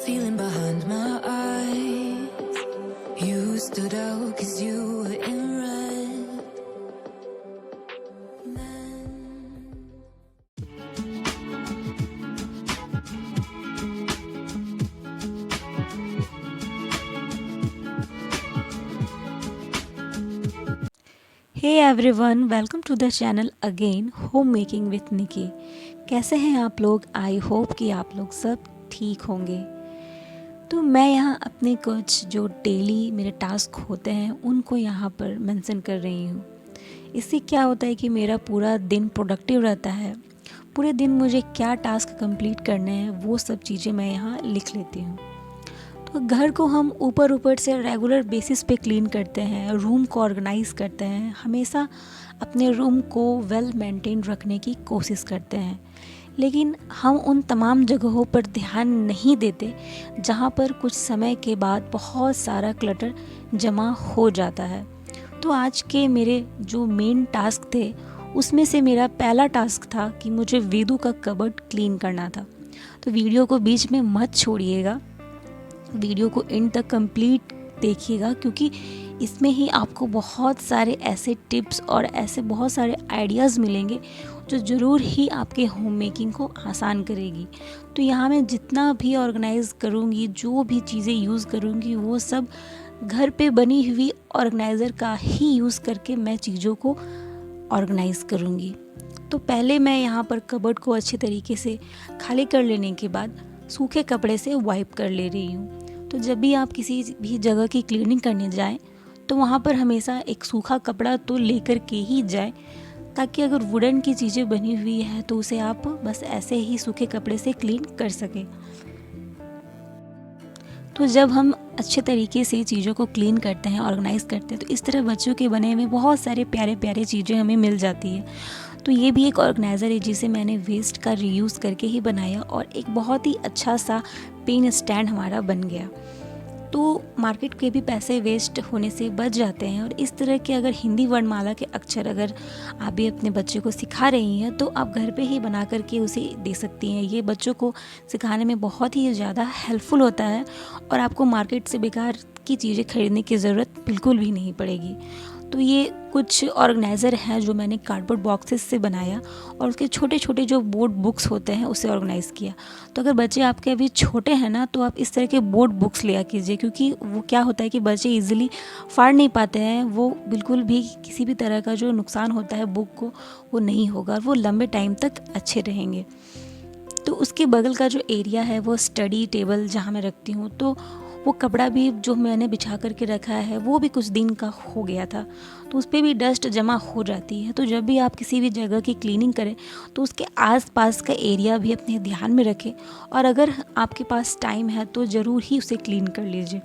feeling behind my eyes. You stood out 'cause you were in red. Hey everyone, welcome to the channel again home making with Nikki. कैसे हैं आप लोग? I hope कि आप लोग सब ठीक होंगे। तो मैं यहाँ अपने कुछ जो डेली मेरे टास्क होते हैं उनको यहाँ पर मेंशन कर रही हूँ। इससे क्या होता है कि मेरा पूरा दिन प्रोडक्टिव रहता है। पूरे दिन मुझे क्या टास्क कंप्लीट करने हैं वो सब चीज़ें मैं यहाँ लिख लेती हूँ। तो घर को हम ऊपर से रेगुलर बेसिस पे क्लीन करते हैं, रूम को ऑर्गेनाइज़ करते हैं, हमेशा अपने रूम को वेल मेंटेन रखने की कोशिश करते हैं। लेकिन हम उन तमाम जगहों पर ध्यान नहीं देते जहाँ पर कुछ समय के बाद बहुत सारा क्लटर जमा हो जाता है। तो आज के मेरे जो मेन टास्क थे उसमें से मेरा पहला टास्क था कि मुझे वेदू का कबर्ड क्लीन करना था। तो वीडियो को बीच में मत छोड़िएगा, वीडियो को एंड तक कंप्लीट देखिएगा, क्योंकि इसमें ही आपको बहुत सारे ऐसे टिप्स और ऐसे बहुत सारे आइडियाज़ मिलेंगे जो ज़रूर ही आपके होम मेकिंग को आसान करेगी। तो यहाँ मैं जितना भी ऑर्गेनाइज़ करूँगी, जो भी चीज़ें यूज़ करूँगी, वो सब घर पे बनी हुई ऑर्गेनाइज़र का ही यूज़ करके मैं चीज़ों को ऑर्गेनाइज़ करूँगी। तो पहले मैं यहाँ पर कबर्ड को अच्छे तरीके से खाली कर लेने के बाद सूखे कपड़े से वाइप कर ले रही हूँ। तो जब भी आप किसी भी जगह की क्लीनिंग करने जाएं तो वहाँ पर हमेशा एक सूखा कपड़ा तो लेकर के ही जाएं, ताकि अगर वुडन की चीज़ें बनी हुई है तो उसे आप बस ऐसे ही सूखे कपड़े से क्लीन कर सकें। तो जब हम अच्छे तरीके से चीज़ों को क्लीन करते हैं, ऑर्गेनाइज़ करते हैं, तो इस तरह बच्चों के बने हुए बहुत सारे प्यारे प्यारे चीज़ें हमें मिल जाती है। तो ये भी एक ऑर्गेनाइज़र है जिसे मैंने वेस्ट का रीयूज़ करके ही बनाया और एक बहुत ही अच्छा सा पेन स्टैंड हमारा बन गया। तो मार्केट के भी पैसे वेस्ट होने से बच जाते हैं। और इस तरह के अगर हिंदी वर्णमाला के अक्षर अगर आप भी अपने बच्चे को सिखा रही हैं तो आप घर पे ही बना करके उसे दे सकती हैं। ये बच्चों को सिखाने में बहुत ही ज़्यादा हेल्पफुल होता है और आपको मार्केट से बेकार की चीज़ें खरीदने की ज़रूरत बिल्कुल भी नहीं पड़ेगी। तो ये कुछ ऑर्गेनाइज़र हैं जो मैंने कार्डबोर्ड बॉक्सेस से बनाया और उसके छोटे छोटे जो बोर्ड बुक्स होते हैं उसे ऑर्गेनाइज़ किया। तो अगर बच्चे आपके अभी छोटे हैं ना, तो आप इस तरह के बोर्ड बुक्स लिया कीजिए, क्योंकि वो क्या होता है कि बच्चे इजीली फाड़ नहीं पाते हैं। वो बिल्कुल भी किसी भी तरह का जो नुकसान होता है बुक को वो नहीं होगा और वो लंबे टाइम तक अच्छे रहेंगे। तो उसके बगल का जो एरिया है वो स्टडी टेबल जहाँ मैं रखती हूँ, तो वो कपड़ा भी जो मैंने बिछा करके रखा है वो भी कुछ दिन का हो गया था, तो उस पर भी डस्ट जमा हो जाती है। तो जब भी आप किसी भी जगह की क्लीनिंग करें तो उसके आसपास का एरिया भी अपने ध्यान में रखें और अगर आपके पास टाइम है तो ज़रूर ही उसे क्लीन कर लीजिए।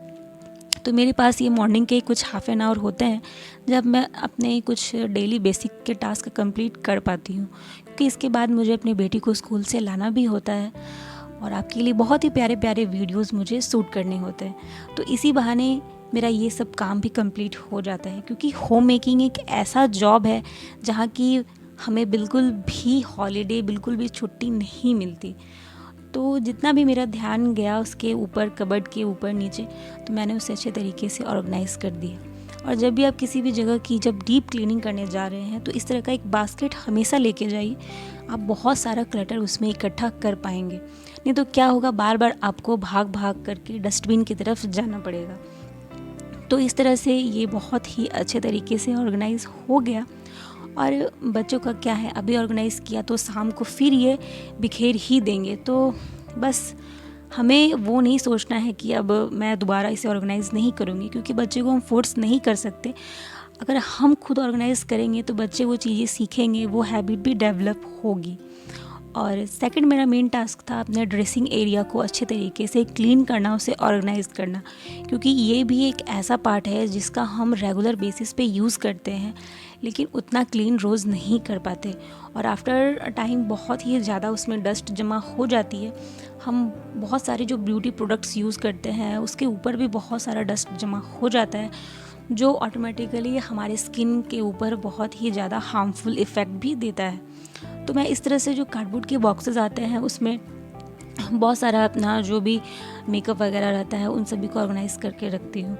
तो मेरे पास ये मॉर्निंग के कुछ हाफ एन आवर होते हैं जब मैं अपने कुछ डेली बेसिक के टास्क कंप्लीट कर पाती हूँ, क्योंकि इसके बाद मुझे अपनी बेटी को स्कूल से लाना भी होता है और आपके लिए बहुत ही प्यारे प्यारे वीडियोस मुझे शूट करने होते हैं। तो इसी बहाने मेरा ये सब काम भी कंप्लीट हो जाता है, क्योंकि होम मेकिंग एक ऐसा जॉब है जहाँ की हमें बिल्कुल भी हॉलीडे, बिल्कुल भी छुट्टी नहीं मिलती। तो जितना भी मेरा ध्यान गया उसके ऊपर, कबर्ड के ऊपर नीचे, तो मैंने उसे अच्छे तरीके से ऑर्गेनाइज़ कर दिया। और जब भी आप किसी भी जगह की जब डीप क्लीनिंग करने जा रहे हैं तो इस तरह का एक बास्केट हमेशा लेके जाइए। आप बहुत सारा क्लटर उसमें इकट्ठा कर पाएंगे, नहीं तो क्या होगा, बार बार आपको भाग भाग करके डस्टबिन की तरफ जाना पड़ेगा। तो इस तरह से ये बहुत ही अच्छे तरीके से ऑर्गेनाइज़ हो गया। और बच्चों का क्या है, अभी ऑर्गेनाइज़ किया तो शाम को फिर ये बिखेर ही देंगे। तो बस हमें वो नहीं सोचना है कि अब मैं दोबारा इसे ऑर्गेनाइज़ नहीं करूँगी, क्योंकि बच्चे को हम फोर्स नहीं कर सकते। अगर हम खुद ऑर्गेनाइज़ करेंगे तो बच्चे वो चीज़ें सीखेंगे, वो हैबिट भी डेवलप होगी। और सेकंड मेरा मेन टास्क था अपने ड्रेसिंग एरिया को अच्छे तरीके से क्लीन करना, उसे ऑर्गेनाइज़ करना, क्योंकि ये भी एक ऐसा पार्ट है जिसका हम रेगुलर बेसिस पे यूज़ करते हैं लेकिन उतना क्लीन रोज़ नहीं कर पाते और आफ्टर टाइम बहुत ही ज़्यादा उसमें डस्ट जमा हो जाती है। हम बहुत सारे जो ब्यूटी प्रोडक्ट्स यूज़ करते हैं उसके ऊपर भी बहुत सारा डस्ट जमा हो जाता है, जो ऑटोमेटिकली हमारे स्किन के ऊपर बहुत ही ज़्यादा हार्मफुल इफ़ेक्ट भी देता है। तो मैं इस तरह से जो कार्डबोर्ड के बॉक्सेस आते हैं उसमें बहुत सारा अपना जो भी मेकअप वगैरह रहता है उन सभी को ऑर्गेनाइज़ करके रखती हूँ।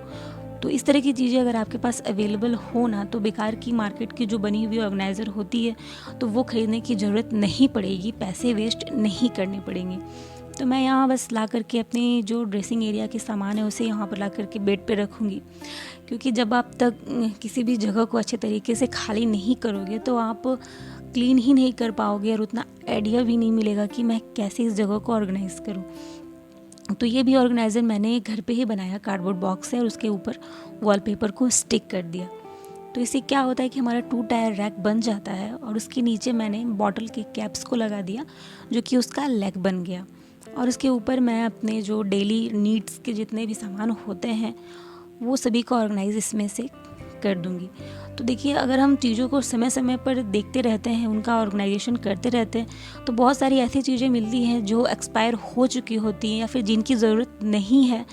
तो इस तरह की चीज़ें अगर आपके पास अवेलेबल हो ना, तो बेकार की मार्केट की जो बनी हुई ऑर्गेनाइज़र होती है तो वो ख़रीदने की ज़रूरत नहीं पड़ेगी, पैसे वेस्ट नहीं करने पड़ेंगे। तो मैं यहाँ बस ला करके अपनी जो ड्रेसिंग एरिया के सामान है उसे यहाँ पर ला करके बेड पे रखूँगी, क्योंकि जब आप तक किसी भी जगह को अच्छे तरीके से खाली नहीं करोगे तो आप क्लीन ही नहीं कर पाओगे और उतना आइडिया भी नहीं मिलेगा कि मैं कैसे इस जगह को ऑर्गेनाइज़ करूँ। तो ये भी ऑर्गेनाइज़र मैंने घर पे ही बनाया, कार्डबोर्ड बॉक्स है और उसके ऊपर वॉलपेपर को स्टिक कर दिया। तो इससे क्या होता है कि हमारा 2 टायर रैक बन जाता है और उसके नीचे मैंने बॉटल के कैप्स को लगा दिया जो कि उसका लेग बन गया। और उसके ऊपर मैं अपने जो डेली नीड्स के जितने भी सामान होते हैं वो सभी को ऑर्गेनाइज इसमें से कर दूंगी। तो देखिए, अगर हम चीज़ों को समय समय पर देखते रहते हैं, उनका ऑर्गेनाइजेशन करते रहते हैं, तो बहुत सारी ऐसी चीज़ें मिलती हैं जो एक्सपायर हो चुकी होती हैं या फिर जिनकी ज़रूरत नहीं है,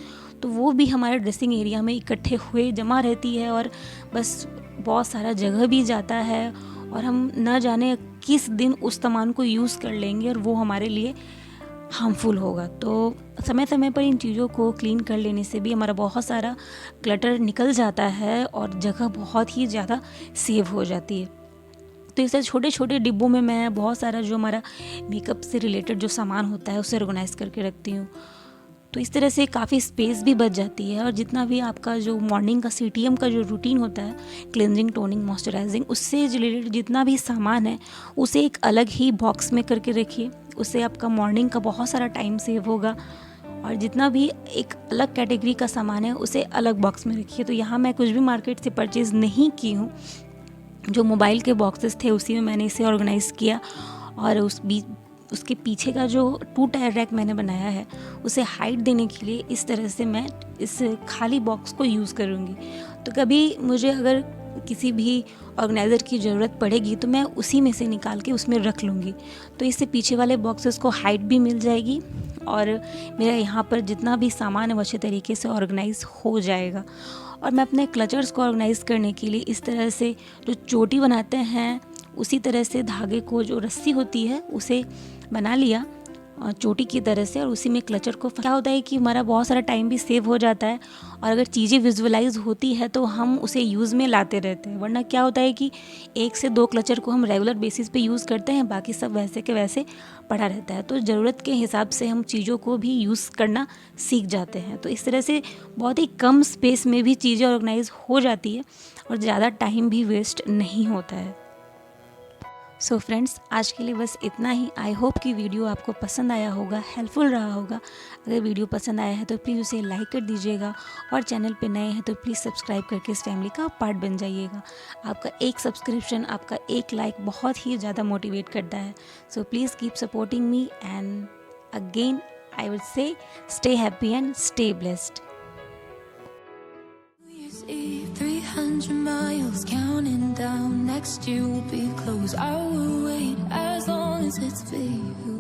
तो वो भी हमारे ड्रेसिंग एरिया में इकट्ठे हुए जमा रहती है और बस बहुत सारा जगह भी जाता है और हम न जाने किस दिन उस सामान को यूज़ कर लेंगे और वो हमारे लिए हार्मफुल होगा। तो समय समय पर इन चीज़ों को क्लीन कर लेने से भी हमारा बहुत सारा क्लटर निकल जाता है और जगह बहुत ही ज़्यादा सेव हो जाती है। तो इस तरह छोटे छोटे डिब्बों में मैं बहुत सारा जो हमारा मेकअप से रिलेटेड जो सामान होता है उसे ऑर्गेनाइज़ करके रखती हूँ। तो इस तरह से काफ़ी स्पेस भी बच जाती है और जितना भी आपका जो मॉर्निंग का CTM का जो रूटीन होता है, क्लेंजिंग, टोनिंग, मॉइस्चराइजिंग, उससे रिलेटेड जितना भी सामान है उसे एक अलग ही बॉक्स में करके रखिए। उससे आपका मॉर्निंग का बहुत सारा टाइम सेव होगा और जितना भी एक अलग कैटेगरी का सामान है उसे अलग बॉक्स में रखिए। तो यहाँ मैं कुछ भी मार्केट से परचेज़ नहीं की हूँ, जो मोबाइल के बॉक्सेस थे उसी में मैंने इसे ऑर्गेनाइज़ किया और उसके पीछे का जो 2 टायर रैक मैंने बनाया है उसे हाइट देने के लिए इस तरह से मैं इस खाली बॉक्स को यूज़ करूँगी। तो कभी मुझे अगर किसी भी ऑर्गेनाइज़र की ज़रूरत पड़ेगी तो मैं उसी में से निकाल के उसमें रख लूँगी। तो इससे पीछे वाले बॉक्सेस को हाइट भी मिल जाएगी और मेरा यहाँ पर जितना भी सामान है वो अच्छे तरीके से ऑर्गेनाइज़ हो जाएगा। और मैं अपने क्लचर्स को ऑर्गेनाइज़ करने के लिए इस तरह से जो चोटी बनाते हैं उसी तरह से धागे को, जो रस्सी होती है उसे बना लिया चोटी की तरह से और उसी में क्लचर को। क्या होता है कि हमारा बहुत सारा टाइम भी सेव हो जाता है और अगर चीज़ें विजुअलाइज होती है तो हम उसे यूज़ में लाते रहते हैं। वरना क्या होता है कि 1 से 2 क्लचर को हम रेगुलर बेसिस पे यूज़ करते हैं, बाकी सब वैसे के वैसे पड़ा रहता है। तो ज़रूरत के हिसाब से हम चीज़ों को भी यूज़ करना सीख जाते हैं। तो इस तरह से बहुत ही कम स्पेस में भी चीज़ें ऑर्गेनाइज हो जाती है और ज़्यादा टाइम भी वेस्ट नहीं होता है। सो फ्रेंड्स, आज के लिए बस इतना ही। आई होप कि वीडियो आपको पसंद आया होगा, हेल्पफुल रहा होगा। अगर वीडियो पसंद आया है तो प्लीज़ उसे लाइक कर दीजिएगा और चैनल पे नए हैं तो प्लीज़ सब्सक्राइब करके इस फैमिली का पार्ट बन जाइएगा। आपका एक सब्सक्रिप्शन, आपका एक लाइक बहुत ही ज़्यादा मोटिवेट करता है। So please keep supporting me and again I will say stay happy and stay blessed. 300 miles counting down, next year will be close. I will wait as long as it's for you.